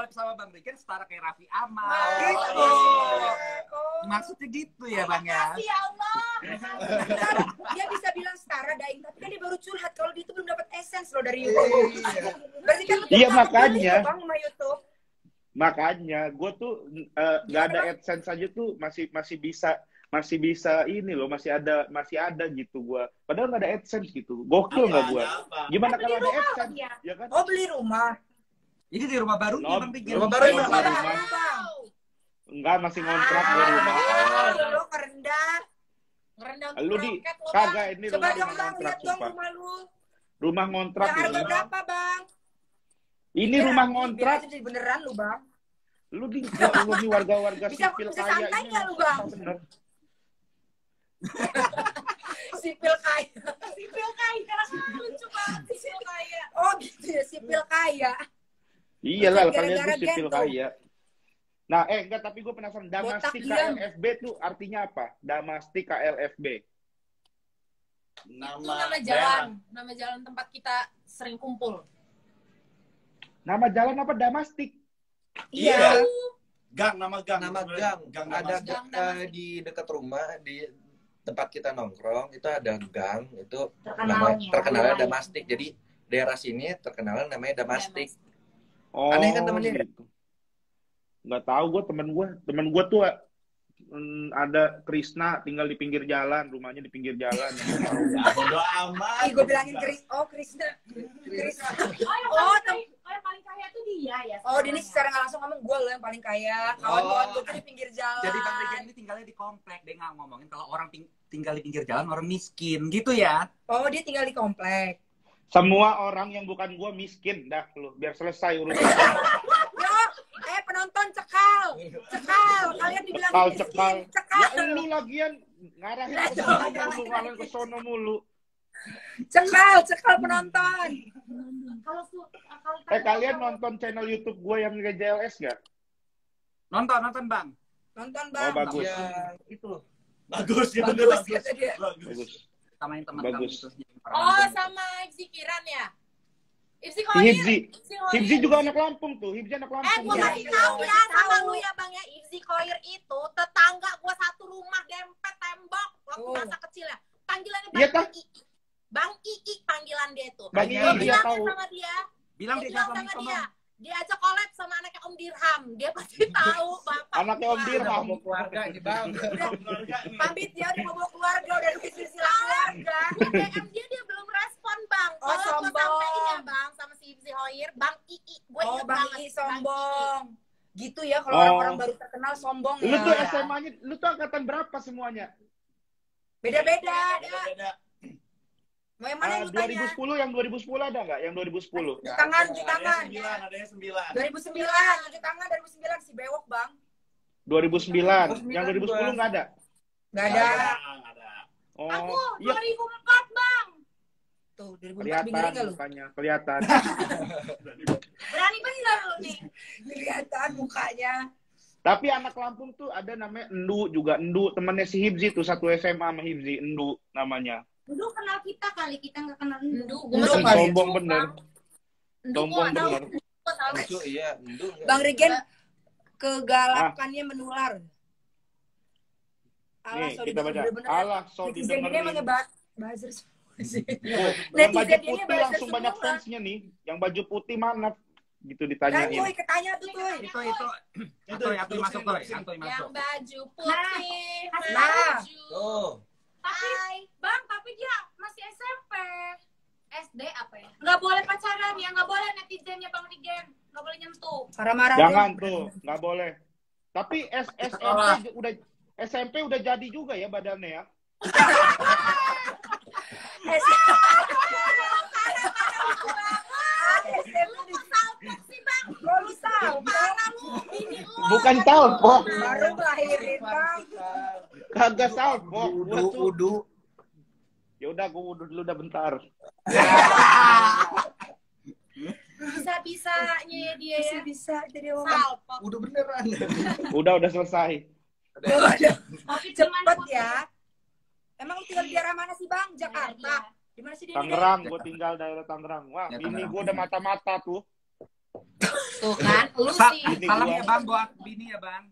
collab sama Bang Rigen setara kayak Raffi Ahmad. Gitu. Maksudnya gitu ya Bang ya. Makasih ya Allah. Dia bisa bilang setara daing, tapi kan dia baru curhat kalau dia itu belum dapat essence loh dari YouTube. Berarti kan Iya, makanya. Bang sama YouTube. Makanya gue tuh nggak ada AdSense aja tuh masih bisa ini loh, masih ada gitu gue. Padahal nggak ada AdSense gitu. Gokil nggak gue? Gimana kalau ada AdSense? Ya kan? Oh, beli rumah. Ini di rumah barunya Bang Rigen. Rumah baru Rumah ya? rumah. Enggak, masih ngontrak gue rumah. Lo kerendah. Ngerendah Lu di roket lo, Bang. kagak ini Coba rumah dong Bang, ngontrak lihat dong sumpah. rumah lu. Rumah ngontrak Yang harga ini. berapa Bang? Ini Ya, rumah biar ngontrak. aja jadi beneran lu Bang. Lu di warga-warga Bisa sipil kaya santai ini. nggak lu Bang? Bener. Sipil kaya. Sipil kaya. Lucu banget sipil kaya. Oh gitu ya, sipil kaya. Iyalah, Bukan kalian gara-gara tuh sipil gitu. kaya. Nah, enggak, tapi gue penasaran. Damastik diam. KLFB tuh artinya apa? Damastik KLFB. Itu nama jalan. Nama jalan tempat kita sering kumpul. Nama jalan apa? Damastik. Iya. Gang, nama gang. Nama gang. Ada Gang di dekat rumah, di tempat kita nongkrong, itu ada gang, itu Terkenalnya. terkenalnya Damastik. Jadi daerah sini terkenalnya namanya Damastik. Oh, Aneh kan temennya? gitu. Nggak tahu gue, temen gue tuh ada Krisna tinggal di pinggir jalan, rumahnya di pinggir jalan. Bodo amat. Ih, gue bilangin Krisna. Oh, yang paling kaya tuh dia ya. Oh, Dini secara nggak langsung ngomong gue lo yang paling kaya. Kawan-kawan gue tuh di pinggir jalan. Jadi Bang Rigen ini tinggalnya di komplek. Dia nggak ngomongin kalau orang tinggal di pinggir jalan orang miskin gitu ya. Oh, dia tinggal di komplek. Semua orang yang bukan gue miskin, dah lu, biar selesai urusan. Yo, penonton cekal. Kalian dibilang Cekal. miskin, cekal. Ya lu lagian ngarahin ke sono mulu, ngarahin ke sono mulu. Cekal penonton. Kalau Kalian nonton channel YouTube gue yang GJLS nggak? Nonton Bang. Nonton Oh, Bang. bagus. Ya, itu loh. Bagus, ya, Bagus, bagus. kata dia. Bagus. Samain teman Bagus. kamu itu. Oh, sama Ibzi Kiran ya? Ibzi Khoir. Hibzi juga anak Lampung tuh. Hibzi anak Lampung. Gue kasih tahu ya sama lu ya Bang ya, Ibzi Khoir itu tetangga gue satu rumah dempet tembok waktu Oh. masa kecil ya. Panggilannya Iya, Bang Kak? Ii. Bang Ii panggilan dia itu. Bang Ii, Gue dia bilangin tahu. sama dia. Bilang Gue dia bilang siapa sama nih, dia. Bang? Dia ajak collab sama anaknya Om Dirham. Dia pasti tahu bapak. Anaknya Om gua. Dirham. Mau keluarga ini Bang. Keluarga nih. Pamit dia udah mau bawa keluarga, udah nunggu silsilah keluarga. Gue DM dia belum respon Bang. Oh, Kalau gue sombong. sampein ya Bang sama si Ibzi Khoir, Bang Ii. Gue Oh, inget Bang banget. Ii sombong. Gitu ya kalau Oh. orang-orang baru terkenal sombong Lu ya. tuh SMA-nya, lu tuh angkatan berapa semuanya? Beda-beda. Beda-beda. Mau yang mana yang lu tanya? 2010, yang 2010 ada nggak? Yang 2010? Cuci tangan. Ada yang 9. 2009, cuci tangan 2009 si bewok Bang. 2009. Yang 2010 nggak ada? Nggak ada. Ada. Oh, Aku iya. 2004 Bang. Tuh, 2004 Kelihatan bingung nggak lu? mukanya, kelihatan. Berani bener lu nih. Kelihatan mukanya. Tapi anak Lampung tuh ada namanya Endu juga. Endu, temannya si Hibzi tuh, satu SMA sama Hibzi. Endu namanya. Ndu kenal kita kali, kita nggak kenal Ndu. Ndu masih kali. Sombong bener. Ndu Sombong gua tahu. bener. Gua tahu. Lucu, iya. Ndu. Bang Rigen kegalakannya menular. Nih, kita baca. Alah, so Netizen ini emang didengerin. buzzer semua sih. Yang baju Netizen ini putih buzzer langsung banyak semua. fansnya nih. Yang baju putih mana? Gitu Dan ditanyain. tuh ketanya tuh tuh. Itu Atoy masuk tuh, Atoy Yang masuk. baju putih, Nah. maju. Tuh. Tapi, Bang, tapi dia masih SMP. SD apa ya? Nggak boleh pacaran ya, nggak boleh netizennya Bang Rigen. Nggak boleh nyentuh. Marah-marah Jangan tuh, nggak boleh. Tapi SMP udah jadi juga ya badannya ya. Lu salpok. Bukan salpok, Baru ngelahirin Bang. kagak salpok. Gua Udu, tuh, udu. ya udah gua wudhu dulu udah bentar. Bisa-bisanya ya dia ya. Bisa jadi orang. Salpok. Udu beneran. Udah selesai. Tapi cuman Cepet ya. Emang lu tinggal di daerah mana sih Bang? Jakarta. Di mana sih dia? Tangerang, gua tinggal daerah Tangerang. Wah, Ya, ini Tangerang. gua udah mata-mata tuh. Tuh kan, lu sih. Ini Salam gua. ya Bang buat Bini ya Bang.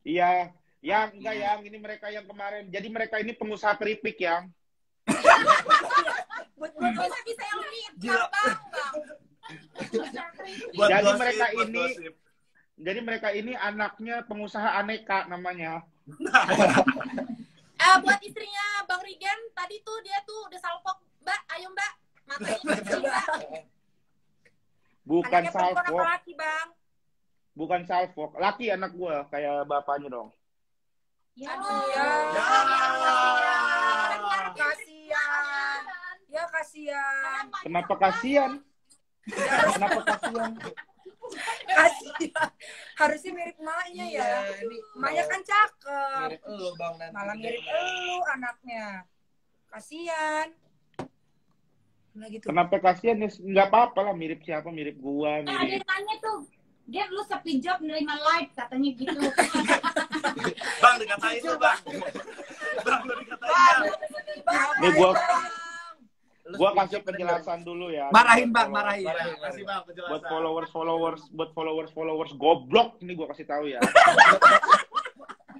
Iya, yang enggak yang ini mereka yang kemarin. Jadi mereka ini pengusaha keripik yang. Buat Bisa yang Gila. bang. Buat Jadi gosip, mereka buat ini- gosip. Jadi mereka ini anaknya pengusaha aneka namanya. Buat istrinya Bang Rigen, tadi tuh dia tuh udah salpok. Mbak, ayo Mbak. Matanya kecil Mbak. Bukan Anaknya perempuan apa salfok, laki, Bang? bukan salfok. Laki anak gua kayak bapaknya dong. Aduh, Ya. Ya. Kasihan. Ya kasihan. Kenapa kasihan? Kenapa kasihan? Kasihan. Harusnya mirip maknya ya. Iya, ini Maknya kan cakep. mirip lu Bang nanti. Malah mirip elu anaknya. Kasihan. Nah gitu. Kenapa kasihan? Ya, nggak apa-apa lah, mirip siapa, mirip gua, Ada mirip. yang tanya tuh, dia lu sepi job nerima live katanya gitu. Bang, dikatain lu, Bang. Bang, lu dikatain, Bang. Nih gua kasih penjelasan dulu ya. Marahin Bang, marahin. Kasih, Bang, penjelasan. Buat followers goblok ini gua kasih tahu ya.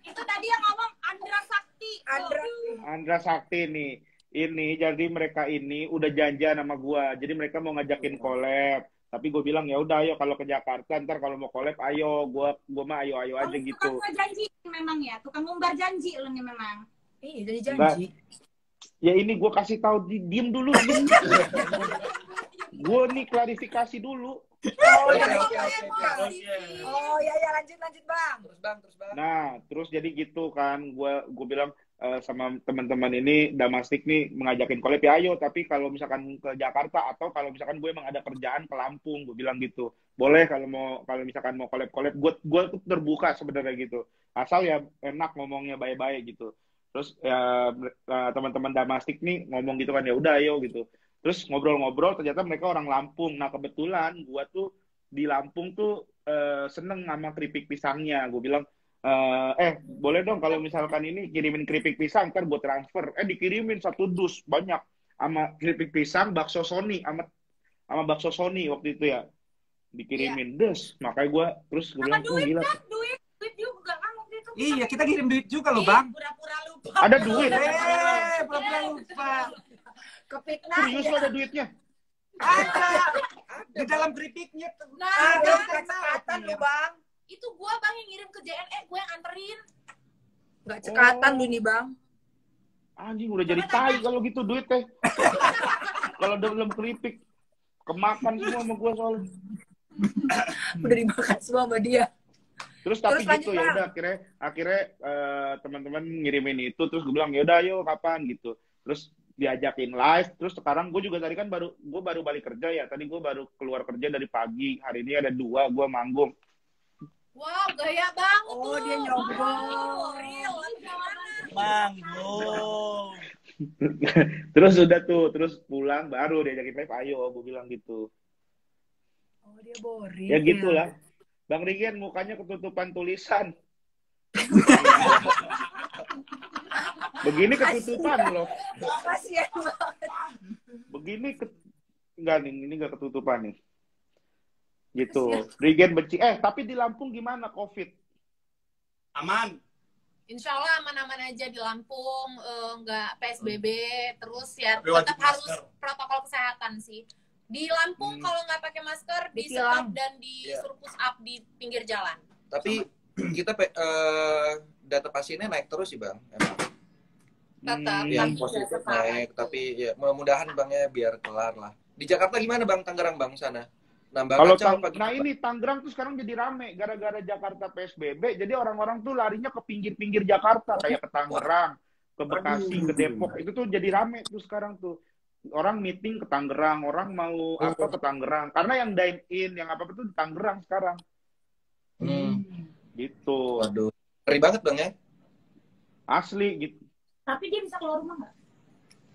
Itu tadi yang ngomong Andra Sakti. Andra. Andra Sakti nih. Ini jadi mereka ini udah janjian sama gua. Jadi mereka mau ngajakin collab. Tapi gue bilang ya udah ayo kalau ke Jakarta ntar kalau mau collab ayo gua mah ayo aja gitu. Tukang janji memang ya, tukang ngumbar janji lu nih memang. Iya, jadi janji. Ya ini gue kasih tahu diem dulu. Gue nih klarifikasi dulu. Oh, Oke, ya, oke, ya, oke, ya. oke. Oh, ya, ya, lanjut, Bang. Terus Bang. Nah terus jadi gitu kan gue bilang sama teman-teman ini Damastik nih mengajakin collab ya ayo, tapi kalau misalkan ke Jakarta atau kalau misalkan gue emang ada kerjaan ke Lampung, gue bilang gitu boleh kalau misalkan mau collab gue tuh terbuka sebenarnya gitu, asal ya enak ngomongnya baik-baik gitu. Terus ya teman-teman Damastik nih ngomong gitu kan ya udah ayo gitu, terus ngobrol-ngobrol ternyata mereka orang Lampung. Nah kebetulan gue tuh di Lampung tuh seneng sama keripik pisangnya. Gue bilang boleh dong kalau misalkan ini kirimin keripik pisang ntar gue transfer. Dikirimin 1 dus banyak sama keripik pisang, bakso Sony sama bakso Sony waktu itu ya dikirimin. Des makanya gue bilang duit gila kan, duit juga kan waktu itu. Iya, kita kirim duit juga loh Bang. Pura-pura lupa. ada duit. Pura-pura lupa. Kepikna. Serius lo ada duitnya? Ada. Di dalam keripiknya. Nah, Ada kan, cekatan lu, Bang. itu gua Bang yang ngirim ke JNE, gua yang anterin. Nggak cekatan lu nih, Bang. Anjing udah jadi tai kalau gitu duit teh. Kalau dalam keripik kemakan semua sama gue soalnya. Udah dimakan semua sama dia. Terus tapi Terus gitu lanjut, ya Bang. udah akhirnya teman-teman ngirimin itu, terus gue bilang ya udah ayo kapan gitu. Terus diajakin live, terus sekarang gue juga tadi kan baru balik kerja ya. Tadi gue baru keluar kerja dari pagi. Hari ini ada 2 gue manggung. Wow, gaya banget Oh, tuh. dia nyoba. Wow, real. Gimana? Manggung. Terus udah tuh, terus pulang baru diajakin live, ayo gue bilang gitu. Oh, dia boring. Ya gitulah. Bang Rigen mukanya ketutupan tulisan. Begini ketutupan loh. Kasihan banget. Begini enggak nih, ini enggak ketutupan nih. Gitu. Rigen benci. Tapi di Lampung gimana COVID? Aman. Insya Allah aman-aman aja di Lampung, nggak PSBB, terus ya Tapi wajib tetap harus masker. protokol kesehatan sih. Di Lampung kalau nggak pakai masker, di Ditilang. stop dan disuruh push up di pinggir jalan. Tapi kita data pasiennya naik terus sih Bang. Emang. Tetap. Yang tapi positif nggak separah naik, itu. tapi ya mudah-mudahan Bang ya biar kelar lah. Di Jakarta gimana Bang, Tangerang Bang sana? Nambah Kalau kacau apa nah gimana? ini Tangerang tuh sekarang jadi rame gara-gara Jakarta PSBB. Jadi orang-orang tuh larinya ke pinggir-pinggir Jakarta kayak ke Tangerang, ke Bekasi, ke Depok. Itu tuh jadi rame tuh sekarang tuh. Orang meeting ke Tangerang, orang mau apa ke Tangerang. Karena yang dine in, yang apa-apa tuh di Tangerang sekarang. Gitu. Waduh, ngeri banget Bang ya. Asli gitu. Tapi dia bisa keluar rumah nggak?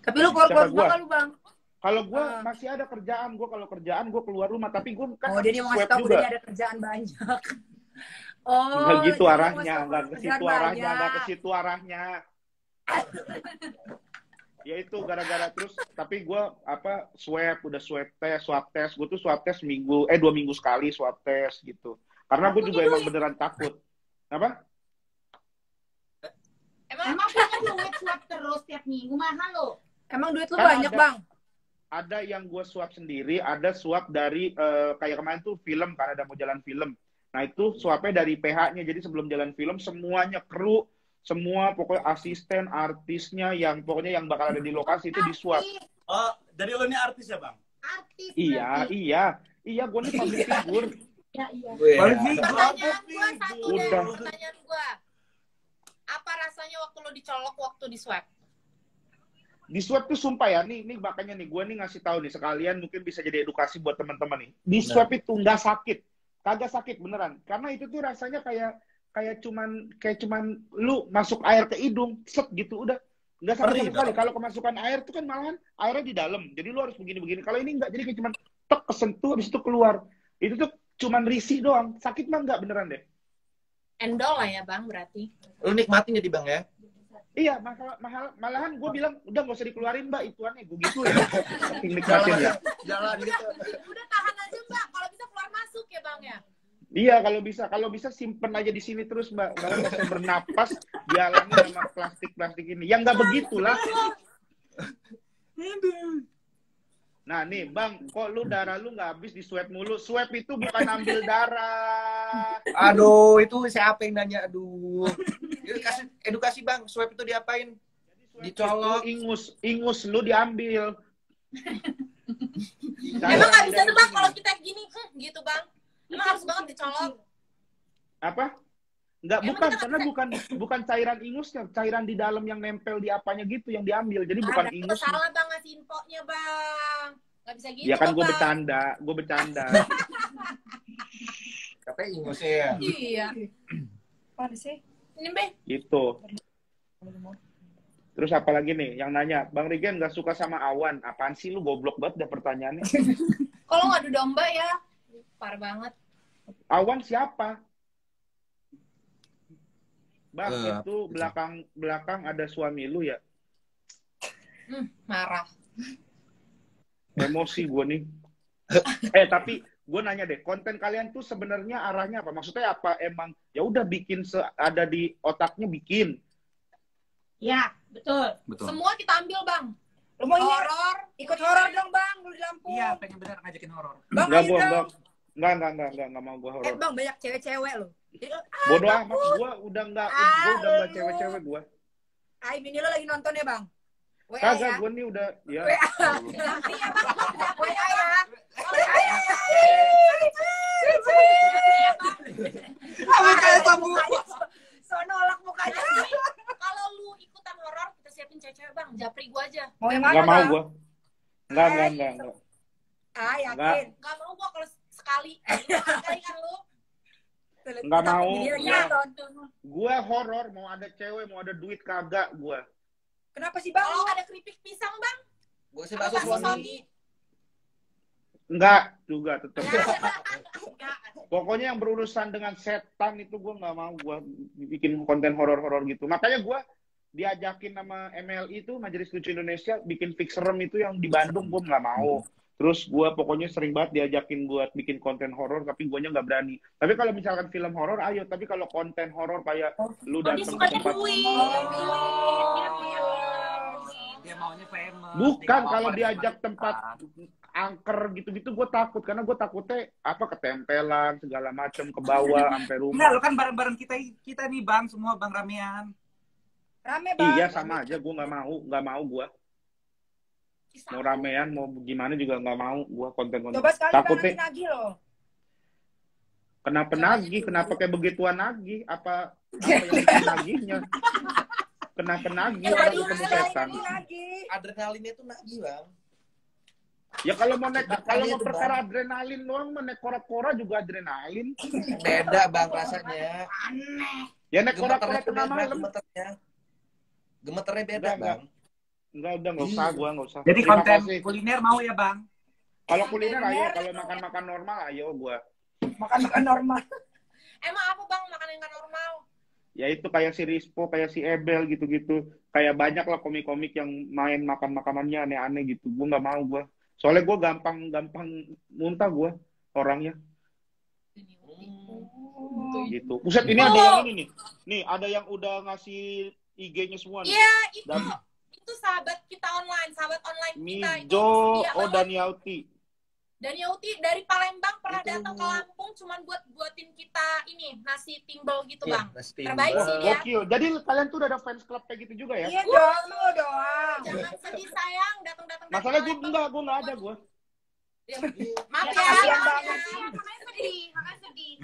Tapi lu keluar Siapa rumah gua? nggak lu, Bang? Kalau gue masih ada kerjaan, kalau kerjaan gue keluar rumah, tapi gue kan Oh, dia mau ngasih swab tahu juga. dia ada kerjaan banyak. Oh, Nggak gitu dia arahnya, mau nggak ke kerjaan situ arahnya, banyak. nggak ke situ arahnya. Ya itu gara-gara terus, tapi gue udah swab test, gue tuh swab test 2 minggu sekali swab test gitu. Karena gue juga emang beneran takut. Apa? Emang punya duit swab terus tiap minggu mahal lo? Emang duit lu Kan banyak, Bang? Ada yang gue swab sendiri, ada swab dari kayak kemarin tuh film, kan ada mau jalan film. Nah itu swabnya dari PH-nya, jadi sebelum jalan film semuanya kru, semua pokoknya asisten, artisnya, yang pokoknya yang bakal ada di lokasi itu di swab. Oh, jadi lo ini artis ya, Bang? Artis. Iya, gue nih public figure. Iya. Pertanyaan gua. Apa rasanya waktu lo dicolok waktu di swab? Di swab tuh sumpah ya, nih makanya nih gue nih ngasih tahu nih sekalian mungkin bisa jadi edukasi buat teman-teman nih. Di swab itu nggak sakit, kagak sakit beneran. Karena itu tuh rasanya kayak cuman lu masuk air ke hidung, set gitu udah. Nggak sakit sama sekali. Kalau kemasukan air tuh kan malahan airnya di dalam. Jadi lu harus begini-begini. Kalau ini nggak, jadi kayak cuman tek kesentuh habis itu keluar. Itu tuh cuman risih doang. Sakit mah nggak beneran deh. Endol lah ya Bang berarti. Lu nikmatin jadi Bang ya? Iya, malahan gue bilang, udah gak usah dikeluarin mbak, ituannya gue gitu ya. Nikmatin ya. Jalan gitu. Udah tahan aja Mbak, kalau bisa keluar masuk ya Bang ya. Iya, kalau bisa simpen aja di sini terus mbak. Kalau nggak saya bernapas, dialami sama plastik ini. Yang nggak begitulah. Nah nih bang, kok lu darah lu nggak habis di swab mulu? Swab itu bukan ambil darah. Aduh, itu siapa yang nanya? Aduh. Kasih edukasi Bang, swab itu diapain? Dicolok. Ingus lu diambil. Emang nggak bisa tuh Bang kalau kita gini gitu Bang? Emang harus banget dicolok? Apa? Enggak, karena bukan cairan ingusnya, cairan di dalam yang nempel di apanya gitu yang diambil. Jadi bukan ingus. Salah Bang ngasih infonya Bang. Nggak bisa gitu. Ya kan gue Bang. bercanda. Katanya ingusnya ya. Iya. Apa sih? Ini Be. Gitu. Terus apa lagi nih yang nanya, Bang Rigen nggak suka sama awan. Apaan sih lu, goblok banget dah pertanyaannya. Kalau ngadu domba ya, parah banget. Awan siapa? Bang, itu itu belakang ada suami lu ya? Marah. Emosi gue nih. Tapi gue nanya deh, konten kalian tuh sebenarnya arahnya apa? Maksudnya apa? Emang ya udah bikin ada di otaknya bikin. Ya, betul. Semua kita ambil Bang. Lu mau Horor. ikut horor dong, Bang, lu di Lampung. Iya, pengen bener ngajakin horor. Bang, Enggak, ayo gue dong. enggak mau gue horor. Bang, banyak cewek-cewek lu. Bodoh amat, gue udah enggak cewek-cewek gue. Ay, bini lu lagi nonton ya, Bang? WA Kagak, ya? gue nih udah ya. Nanti ya, Bang. WA ya. So nolak mukanya. Kalau lu ikutan horor, kita siapin cewek-cewek Bang. Japri gua aja. Mau yang mana, Enggak mau Bang? gue. Enggak. Ah, yakin. Gak mau gua kalau sekali. Sekali kan lu. Nggak mau. Bini lagi Ya. nonton. Gue horor, mau ada cewek, mau ada duit kagak gue. Kenapa sih, Bang? Kalau ada keripik pisang Bang. Gue sih Apa bakso bakso suami. Sony? Enggak juga tetap. Enggak. Pokoknya yang berurusan dengan setan itu gue nggak mau gue bikin konten horor-horor gitu. Makanya gue diajakin sama MLI itu Majelis Lucu Indonesia bikin fix serem itu yang di Bandung, gue nggak mau. Terus gue pokoknya sering banget diajakin buat bikin konten horor, tapi guanya nggak berani. Tapi kalau misalkan film horor, ayo. Tapi kalau konten horor kayak lu Dia datang suka ke tempat, duit. Dia maunya famous. bukan Dia kalau mau diajak apa-apa. tempat angker gitu-gitu gue takut, karena gue takutnya ketempelan segala macam ke bawah sampai rumah. Enggak, lo kan bareng-bareng kita nih Bang, semua Bang ramean. Rame, Bang. Iya sama aja, gue nggak mau gue mau ramean mau gimana juga nggak mau gue konten-konten. Coba sekali Bang Takutnya nagih loh. kenapa nagih, kenapa kayak begituan nagih, apa yang bikin nagihnya? Kenapa nagih orang ketemu setan? Nagih. Adrenalinnya tuh nagih Bang. Ya kalau mau Itu, perkara adrenalin doang, mau naik kora-kora juga adrenalin. Beda Bang rasanya. Ya naik Gemeternya kora-kora tuh tengah beda, malam. Gemeternya beda Enggak. Bang. Enggak, udah nggak usah, gua nggak usah. Jadi Terima konten kasih. kuliner mau ya Bang? Kalau kuliner ayo, kalau makan-makan normal ayo gua. Makan-makan normal. Emang apa Bang makanan yang gak normal? Ya itu kayak si Rispo, kayak si Ebel gitu-gitu. Kayak banyak lah komik-komik yang main makan makanannya aneh-aneh gitu. Gue nggak mau gue. Soalnya gue gampang muntah gue orangnya gitu. Buset, ini ada yang ini nih. Nih ada yang udah ngasih IG-nya semua nih. Iya, Dan itu sahabat kita online, sahabat online kita itu Mijo setia banget. Daniauti. Daniauti dari Palembang pernah Itu. datang ke Lampung cuman buatin kita ini nasi timbel gitu Iya, bang. pasti. Terbaik Wah, sih dia. gokil. Jadi kalian tuh udah ada fans club kayak gitu juga ya? Iya dong, lu doang. Jangan sedih sayang, datang-datang. dari Masalahnya gue Palembang. nggak ada gue. Maaf ya, Kasihan maaf banget. ya. Makanya sedih, makanya sedih.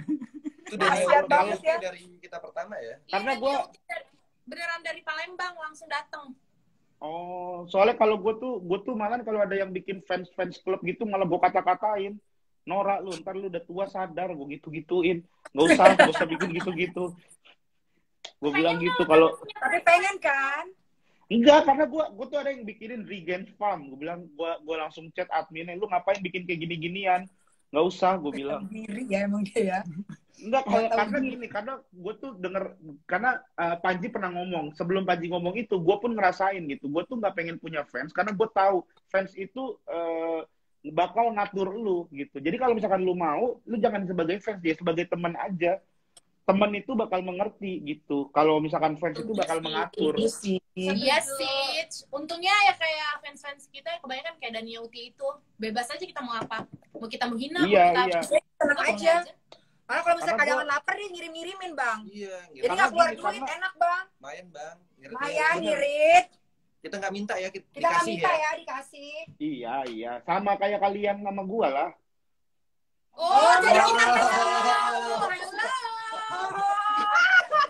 Itu dari Kasihan banget ya. dari kita pertama ya. Karena Iya, gua- beneran dari Palembang langsung datang. Oh, soalnya kalau gue tuh malah kalau ada yang bikin fans club gitu malah gue kata-katain. Norak lu, ntar lu udah tua sadar, gue gitu-gituin. Gak usah bikin gitu-gitu. Gue bilang gitu kalau Tapi pengen kan? enggak, karena gue tuh ada yang bikinin Regen Farm. Gue bilang gue langsung chat adminnya, lu ngapain bikin kayak gini-ginian? Nggak usah, gue bilang. Diri ya emang dia ya. Enggak, Nggak tahu karena gini, karena gue tuh denger, karena Panji pernah ngomong, sebelum Panji ngomong itu, gue pun ngerasain gitu, gue tuh nggak pengen punya fans, karena gue tahu fans itu bakal ngatur lu gitu. Jadi kalau misalkan lu mau, lu jangan sebagai fans, dia sebagai teman aja. Teman itu bakal mengerti gitu. Kalau misalkan fans itu bakal mengatur. Iya sih. Iya sih. Untungnya ya kayak fans-fans kita kebanyakan kayak Daniauti itu. Bebas aja kita mau apa. Mau kita menghina, Iya, mau iya. kita Tenang aja. Karena kalau misalnya Karena kadang lapar dia ngirim-ngirimin bang. Iya, Jadi ngirit. nggak keluar gini, duit, karena- enak bang. Lumayan, Bang. Ngirit. Lumayan ngirit. Kita nggak minta ya, Kita nggak dikasih minta ya. ya dikasih. Iya. Sama kayak kalian sama gua lah. Oh, jadi kita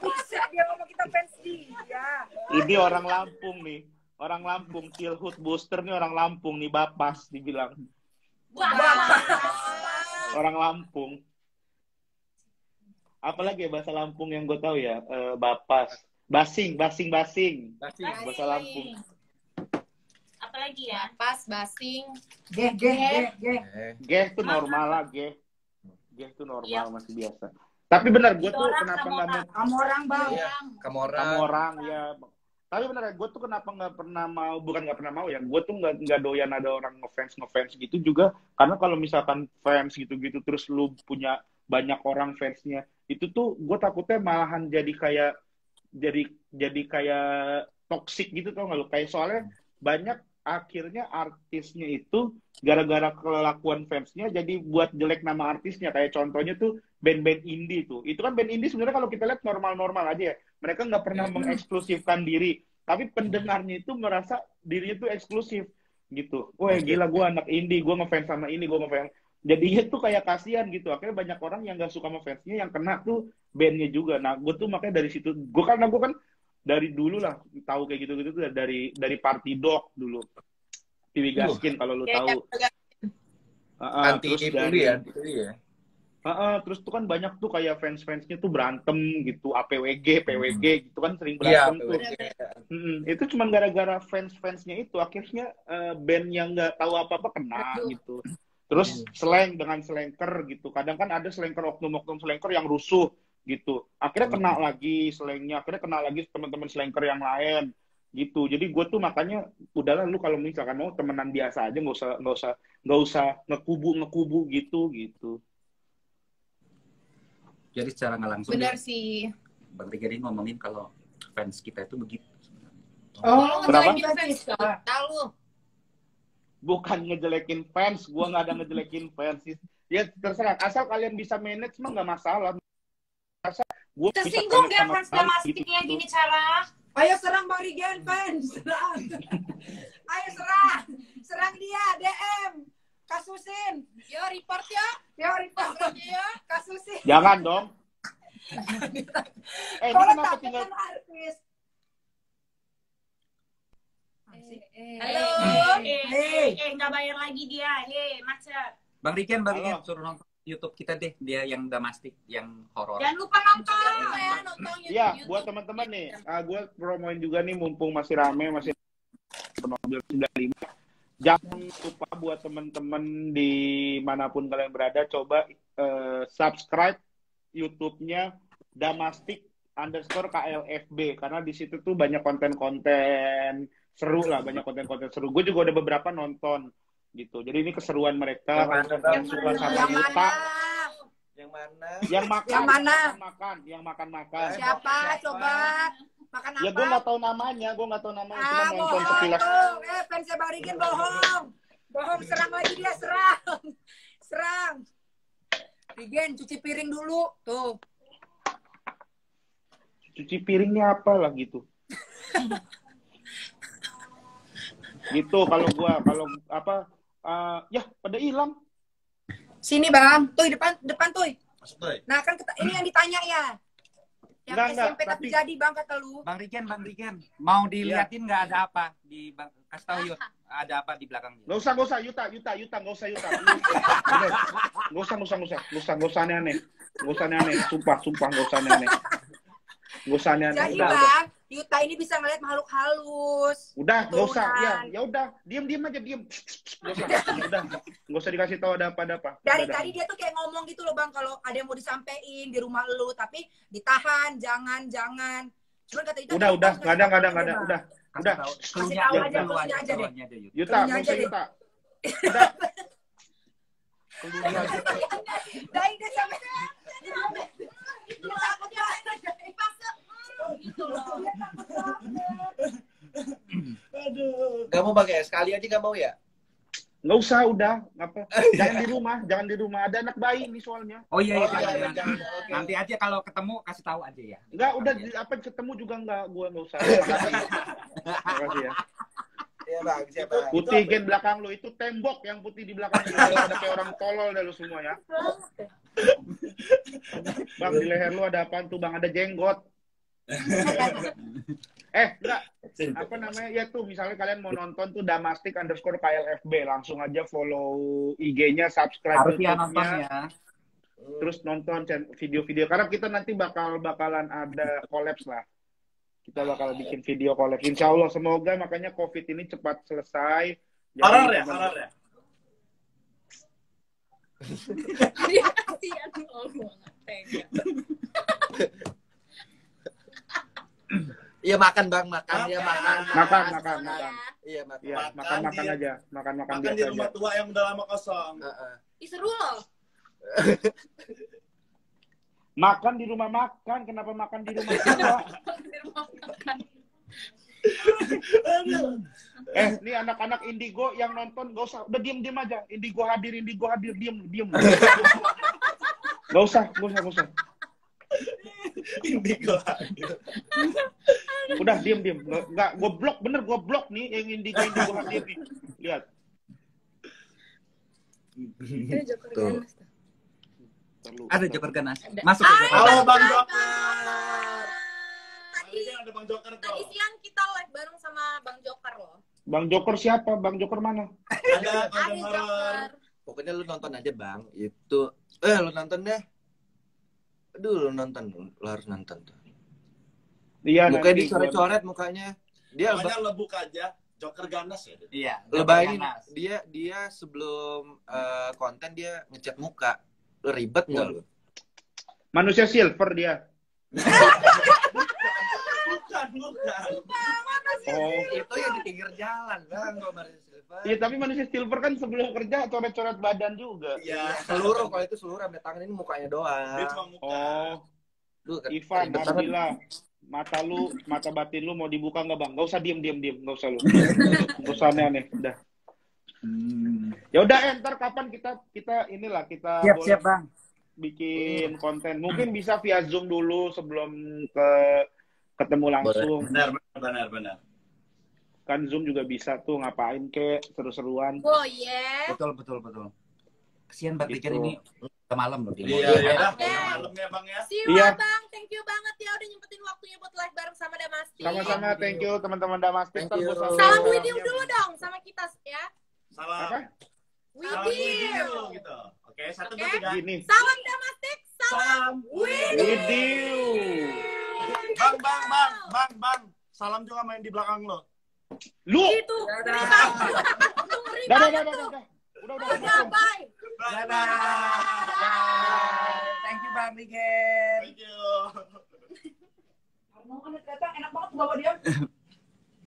Bisa dia ngomong kita fans dia. Ini orang Lampung nih. Orang Lampung, Childhood Booster nih orang Lampung nih, Bapas dibilang. Orang Lampung. Apalagi ya bahasa Lampung yang gue tahu ya? Bapas. Basing. Bahasa Lampung. Apalagi ya? pas basing. Geh. Geh tuh normal lah, Geh tuh normal, Iya. masih biasa. Tapi benar, gue Itu tuh orang kenapa sama nggak mau Kamu orang bang. Iya, kamu orang. sama orang ya. Tapi benar, gue tuh kenapa nggak pernah mau, bukan nggak pernah mau ya, gue tuh nggak doyan ada orang ngefans gitu juga, karena kalau misalkan fans gitu-gitu terus lu punya banyak orang fansnya, itu tuh gue takutnya malahan jadi kayak toxic gitu, tau nggak lu? Kayak soalnya banyak akhirnya artisnya itu gara-gara kelakuan fansnya jadi buat jelek nama artisnya. Kayak contohnya tuh band-band indie tuh. Itu kan band indie sebenarnya kalau kita lihat normal-normal aja ya. Mereka nggak pernah mengeksklusifkan diri. Tapi pendengarnya itu merasa dirinya tuh eksklusif gitu. Wah gila, gue anak indie, gue ngefans sama ini, gue ngefans. Jadinya tuh kayak kasihan gitu. Akhirnya banyak orang yang nggak suka sama fansnya yang kena tuh bandnya juga. Nah gue tuh makanya dari situ, gue kan dari dulu lah tahu kayak gitu-gitu tuh dari Party Dog dulu. Tiwi Gaskin kalau lu tahu. Anti Terus bully ya. terus tuh kan banyak tuh kayak fans-fansnya tuh berantem gitu, APWG, PWG gitu kan sering Iya, berantem tuh. Itu cuman gara-gara fans-fansnya itu akhirnya band yang nggak tahu apa-apa kena gitu. Terus slang dengan slanker gitu. Kadang kan ada slanker, oknum-oknum slanker yang rusuh gitu. Akhirnya kena lagi slangnya, akhirnya kena lagi teman-teman slanker yang lain gitu. Jadi gue tuh makanya udahlah, lu kalau misalkan mau temenan biasa aja, nggak usah ngekubu gitu. Jadi secara nggak langsung Benar sih. Bang Rigen ngomongin kalau fans kita itu begitu. Oh, Kenapa? Ngejelekin fans kita lu. Bukan ngejelekin fans, gue nggak ada ngejelekin fans. Ya terserah, asal kalian bisa manage mah nggak masalah. Gue bisa Tersinggung connect dia sama fans kalian domestiknya gini cara. Ayo serang Bang Rigen fans. Serang. Ayo serang dia DM. Kasusin. Yo report ya. Yo report. Ya. Kasusin. Jangan dong. Ini Kalau kenapa takut tinggal kan artis. Halo. Nggak bayar lagi dia. Macet. Bang Rigen Halo. suruh nonton YouTube kita deh, dia yang domestik, yang horor. Jangan lupa nonton. Jangan lupa ya nonton ya YouTube. buat teman-teman nih, gue promoin juga nih mumpung masih rame, masih penonton 95. Jangan lupa buat teman-teman di manapun kalian berada, coba subscribe YouTube-nya Damastik underscore KLFB karena di situ tuh banyak konten-konten seru lah, banyak konten-konten seru. Gue juga udah beberapa nonton gitu. Jadi ini keseruan mereka. Yang suka sama Yang Yuta, mana? Yang mana? yang makan, Yang mana? yang makan. Siapa? Coba. Makan apa? Ya gue nggak tahu namanya, cuma nonton bohong sekilas. tuh. Fansnya Bang Rigen bohong. Bohong, serang lagi dia, serang. Serang. Rigen, cuci piring dulu. Tuh. Cuci piringnya apa lah gitu. Gitu kalau apa ya pada hilang. Sini Bang. Tuh depan tuh. Masuk tuh. Nah kan ini yang ditanya ya. Yang Enggak, SMP tapi jadi Bang kata lu. Bang Riken, mau diliatin nggak ada apa di kasih tahu yuk, ada apa di belakangnya? Nggak usah, Yuta, nggak usah, Yuta. Nggak usah aneh-aneh. Sumpah, nggak usah aneh-aneh. Nggak usah aneh-aneh. Jadi Udah. Bang, Yuta ini bisa ngeliat makhluk halus. Udah, nggak usah. Tuhan. Ya udah, diam aja, diam. Nggak usah dikasih tahu ada apa. Dari Udah. tadi dia tuh kayak ngomong gitu loh Bang, kalau ada yang mau disampein di rumah lu, tapi ditahan, jangan. Cuman kata Yuta. Udah, nggak ada. Udah. Kasih tahu aja, keluarnya aja deh. Yuta, Keluarnya nggak usah aja deh. Yuta. Udah. Daing deh sampai. Gak mau Bang ya? Sekali aja gak mau ya? Nggak usah, udah. Ngapa? Jangan di rumah. Ada anak bayi nih soalnya. Oh iya, jangan. Oke. Nanti aja kalau ketemu kasih tahu aja ya. Enggak, udah apa ketemu juga enggak. Gua nggak usah. Makasih ya. Iya Bang, siapa? Putih gen belakang lu itu tembok yang putih di belakang lu. Ada kayak orang tolol dah lu semua ya. Bang, di leher lu ada apaan tuh Bang? Ada jenggot. Enggak. Apa namanya? Ya tuh, misalnya kalian mau nonton tuh Damastik_KLFB. Langsung aja follow IG-nya, subscribe Harus ya YouTube-nya. nontonnya. Terus nonton video-video. Karena kita nanti bakalan ada collabs lah. Kita bakal bikin video collab. Insya Allah, semoga makanya COVID ini cepat selesai. Jadi, Horor ya? Kasihan oh gue nggak tega. Iya makan Bang, makan. Iya makan. Makan. Iya makan. Iya, makan aja. Makan Makan biasa di rumah aja. tua yang udah lama kosong. Ih seru loh. Makan di rumah makan. Kenapa makan di rumah tua? Di rumah makan. Nih anak-anak Indigo yang nonton gak usah, udah diem aja. Indigo hadir, diem. Gak usah. Indigo. Udah diem. Nggak, gue blok nih yang Indigo hadir nih. Lihat. Tuh. Ada Joker ganas. Masuk ke Joker. Halo Bang Joker. Tadi Ini ada Bang Joker tuh. tadi siang kita live bareng sama Bang Joker loh. Bang Joker siapa? Bang Joker mana? Ada Ada Joker. Pokoknya lu nonton aja Bang. Itu lu nonton deh. Aduh, lu nonton. Lu harus nonton tuh. Iya, Mukanya nanti dicoret-coret mukanya. Dia Pokoknya lo buka aja. Joker ganas ya. Iya. lu Joker bayangin ganas. dia sebelum konten dia ngecat muka. Lu ribet enggak lu? manusia silver dia. Bukan. Oh. Itu yang di pinggir jalan, Bang. Kalau Mario Silver. Iya, tapi manusia silver kan sebelum kerja coret-coret badan juga. Iya. Seluruh kalau itu seluruh sampai tangan ini mukanya Dia doang. cuma muka. Oh, Duh, Ivan, ribet banget. alhamdulillah. Mata batin lu mau dibuka nggak Bang? Nggak usah diem. Nggak usah lu. Nggak usah aneh-aneh. Udah. Ya udah, ntar kapan kita Siap boleh Bang. bikin konten. Mungkin bisa via Zoom dulu sebelum ketemu langsung. Benar. Kan Zoom juga bisa tuh ngapain kek seru-seruan. Oh yeah. Betul. Kesian Bang Riken Gitu. ini udah malam loh. Iya. Malamnya Bang ya. See you Iya. Bang. Thank you banget ya udah nyempetin waktunya buat live bareng sama Damastik. Sama-sama, thank you teman-teman Damastik. Thank you. Salam Widil dulu dong sama kita ya. Salam. Apa? Salam Widil. gitu. Oke, 1, Oke. 2, 3. Gini. Salam Damastik. Salam Salam. Widil. Bang. Salam juga main di belakang lo. Lu. Itu. Dadah. Udah. Udah, bye. Dadah. Thank you Bang Riken. Thank you. datang enak banget bawa dia.